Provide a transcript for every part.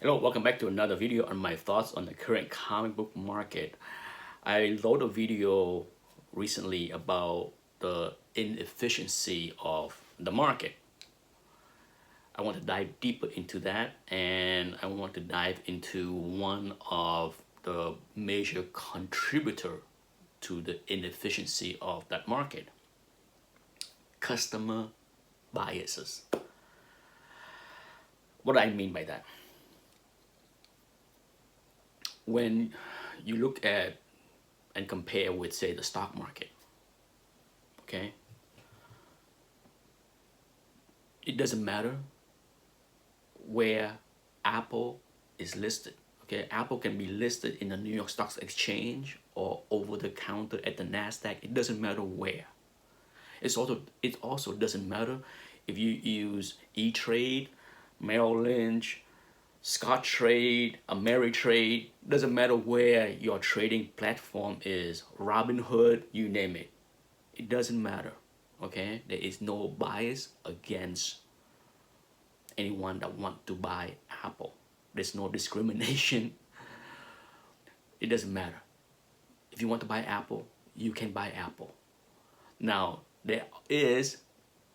Hello, welcome back to another video on my thoughts on the current comic book market. I wrote a video recently about the inefficiency of the market. I want to dive deeper into that, and I want to dive into one of the major contributor to the inefficiency of that market: customer biases. What do I mean by that? When you look at and compare with, say, the stock market, okay, it doesn't matter where Apple is listed. Okay, Apple can be listed in the New York Stock Exchange or over the counter at the Nasdaq. It doesn't matter where. It also doesn't matter if you use E-Trade, Merrill Lynch, Scottrade, Ameritrade. Doesn't matter where your trading platform is, Robinhood, you name it. It doesn't matter. Okay, there is no bias against anyone that want to buy Apple. There's no discrimination. It doesn't matter. If you want to buy Apple, you can buy Apple. Now, there is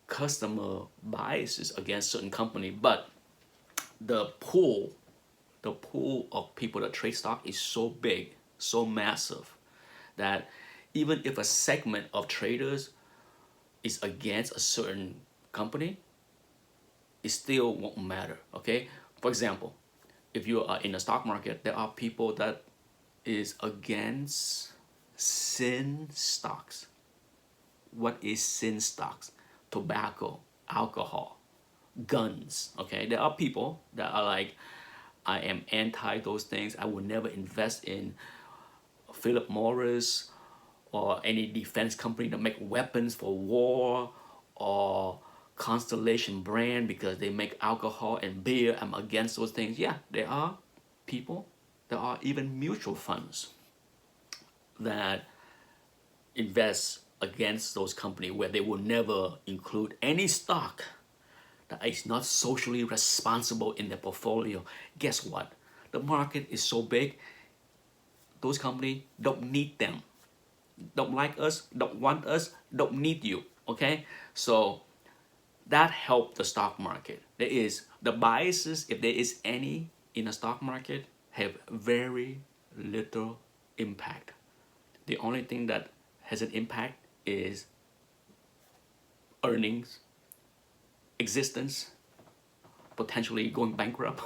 customer biases against certain company, but the pool of people that trade stock is so big, so massive, that even if a segment of traders is against a certain company, it still won't matter. Okay, for example, if you are in the stock market, there are people that is against sin stocks. What is sin stocks? Tobacco, alcohol, guns. Okay, there are people that are like, I am anti those things. I will never invest in Philip Morris or any defense company that make weapons for war, or Constellation brand because they make alcohol and beer. I'm against those things. Yeah, there are people. There are even mutual funds that invest against those companies where they will never include any stock that is not socially responsible in their portfolio. Guess what? The market is so big, those companies don't need them. Don't like us, don't want us, don't need you. Okay? So that helped the stock market. There is the biases, if there is any in the stock market, have very little impact. The only thing that has an impact is earnings, existence, potentially going bankrupt,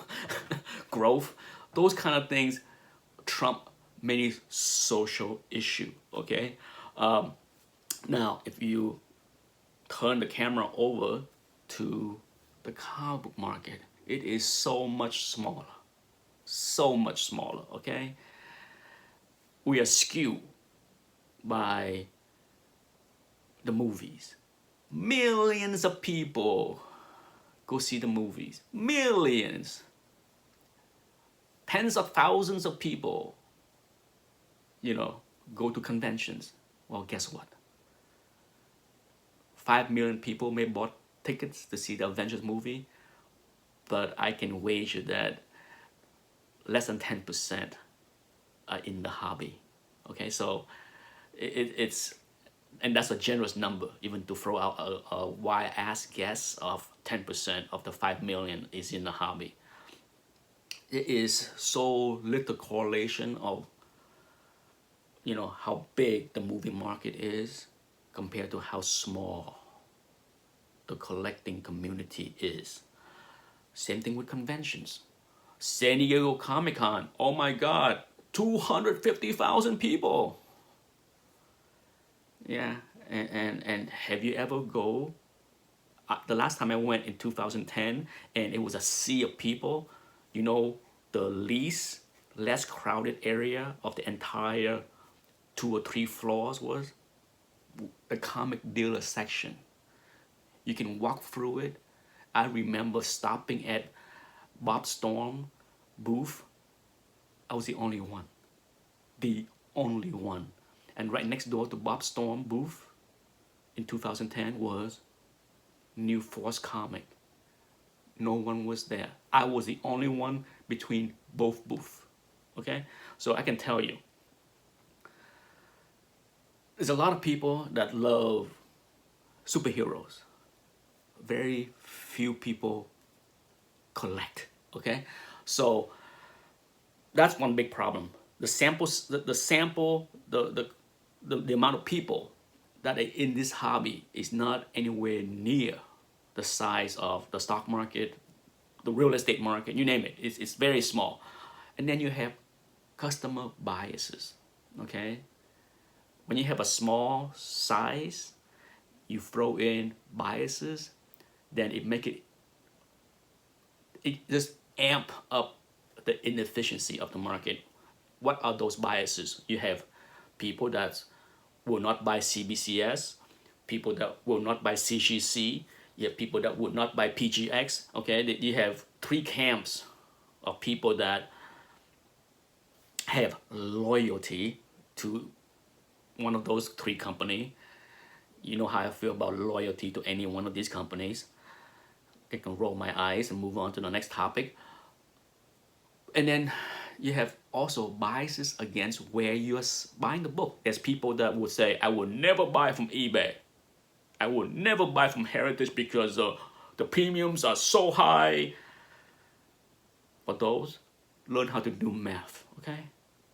growth. Those kind of things trump many social issue. Okay, now if you turn the camera over to the comic book market, it is so much smaller, so much smaller. Okay, we are skewed by the movies. Millions of people go see the movies. Millions. Tens of thousands of people, go to conventions. Well, guess what? 5 million people may bought tickets to see the Avengers movie, but I can wager that less than 10% are in the hobby. Okay, so it's and that's a generous number, even to throw out a wide-ass guess of 10% of the 5 million is in the hobby. It is so little correlation of how big the movie market is compared to how small the collecting community is. Same thing with conventions. San Diego Comic-Con, oh my god, 250,000 people. Yeah, and have you ever go? The last time I went in 2010, and it was a sea of people. The least less crowded area of the entire 2 or 3 floors was the comic dealer section. You can walk through it. I remember stopping at Bob Storm booth. I was the only one. The only one. And right next door to Bob Storm booth in 2010 was New Force Comic. No one was there. I was the only one between both booths. Okay, so I can tell you, there's a lot of people that love superheroes. Very few people collect. Okay, so that's one big problem. The samples, the sample, the amount of people that are in this hobby is not anywhere near the size of the stock market, the real estate market, you name it. It's very small. And then you have customer biases. Okay, when you have a small size, you throw in biases, then it just amp up the inefficiency of the market. What are those biases? You have people that will not buy CBCS, people that will not buy CGC, you have people that would not buy PGX. Okay, you have three camps of people that have loyalty to one of those three companies. You know how I feel about loyalty to any one of these companies. I can roll my eyes and move on to the next topic. And then you have also biases against where you're buying the book. There's people that would say, I will never buy from eBay. I will never buy from Heritage because the premiums are so high. For those, learn how to do math, okay?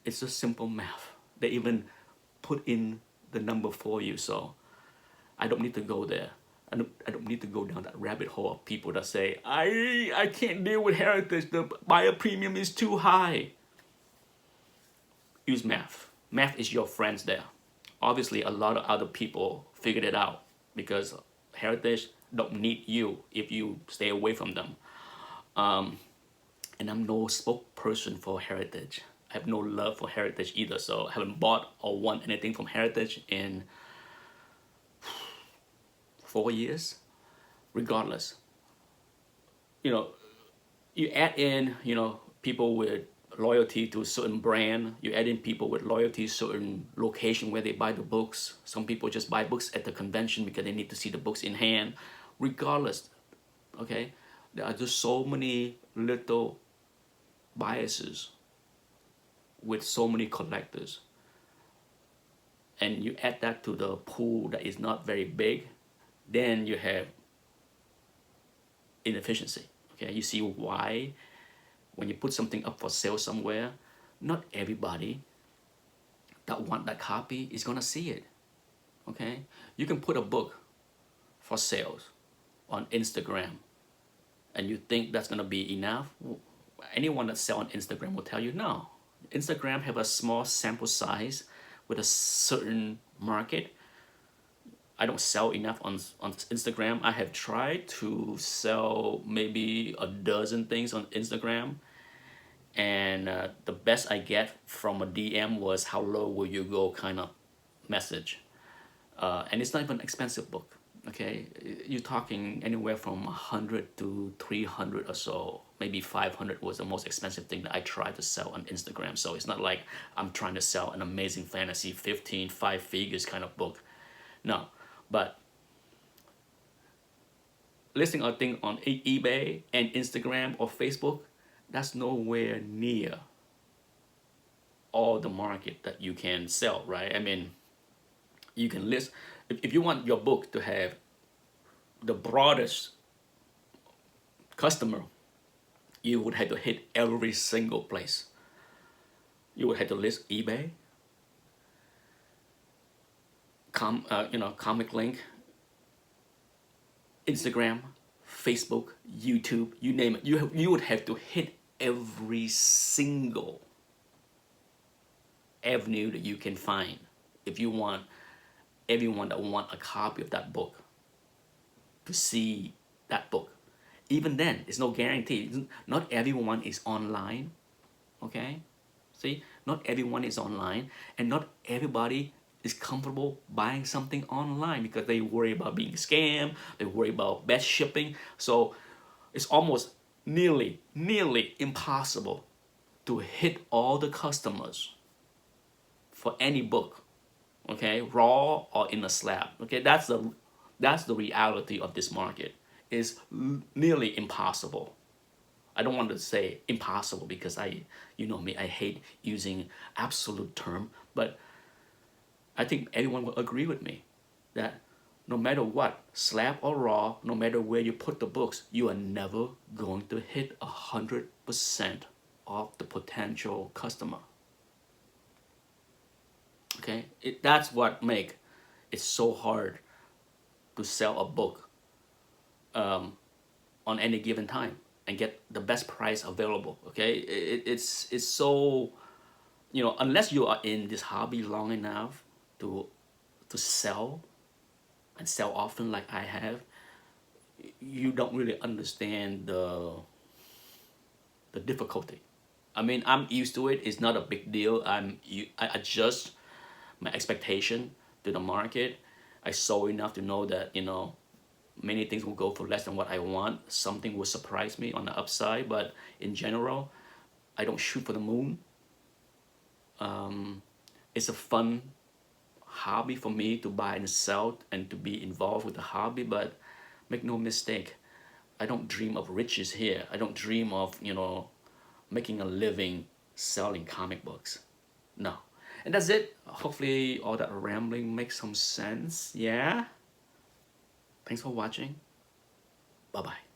It's just simple math. They even put in the number for you, so I don't need to go there. I don't need to go down that rabbit hole of people that say, I can't deal with Heritage, the buyer premium is too high. Use math. Math is your friends there. Obviously, a lot of other people figured it out because Heritage don't need you if you stay away from them. And I'm no spokesperson for Heritage. I have no love for Heritage either, so I haven't bought or won anything from Heritage in 4 years. Regardless, you add in, people with loyalty to a certain brand. You add in people with loyalty to a certain location where they buy the books. Some people just buy books at the convention because they need to see the books in hand. Regardless, okay, there are just so many little biases with so many collectors. And you add that to the pool that is not very big, then you have inefficiency. Okay, you see why when you put something up for sale somewhere, not everybody that want that copy is gonna see it. Okay, you can put a book for sales on Instagram and you think that's gonna be enough. Anyone that sells on Instagram will tell you no. Instagram have a small sample size with a certain market. I don't sell enough on Instagram. I have tried to sell maybe a dozen things on Instagram, and the best I get from a DM was how low will you go kind of message. And it's not even an expensive book. Okay, you're talking anywhere from 100 to 300 or so. Maybe 500 was the most expensive thing that I tried to sell on Instagram. So it's not like I'm trying to sell an amazing fantasy 15 five figures kind of book. No, but listing a thing on eBay and Instagram or Facebook, that's nowhere near all the market that you can sell, right? I mean, you can list, if you want your book to have the broadest customer, you would have to hit every single place. You would have to list eBay, Comic Link, Instagram, Facebook, YouTube, you name it. You would have to hit every single avenue that you can find if you want everyone that want a copy of that book to see that book. Even then, it's no guarantee. Not everyone is online, okay? See, not everyone is online, and not everybody is comfortable buying something online because they worry about being scammed, they worry about bad shipping. So it's almost nearly impossible to hit all the customers for any book, okay, raw or in a slab. Okay, that's the reality of this market. It's nearly impossible. I don't want to say impossible because you know me, I hate using absolute term, but I think everyone will agree with me that no matter what, slab or raw, no matter where you put the books, you are never going to hit 100% of the potential customer. Okay, that's what make it so hard to sell a book on any given time and get the best price available. Okay, it's so, you know, unless you are in this hobby long enough to sell and sell often like I have, you don't really understand the difficulty. I mean, I'm used to it. It's not a big deal. I adjust my expectation to the market. I saw enough to know that, you know, many things will go for less than what I want. Something will surprise me on the upside, but in general, I don't shoot for the moon. It's a fun hobby for me to buy and sell and to be involved with the hobby, but make no mistake, I don't dream of riches here. I don't dream of, you know, making a living selling comic books. No. And that's it. Hopefully all that rambling makes some sense. Yeah? Thanks for watching. Bye-bye.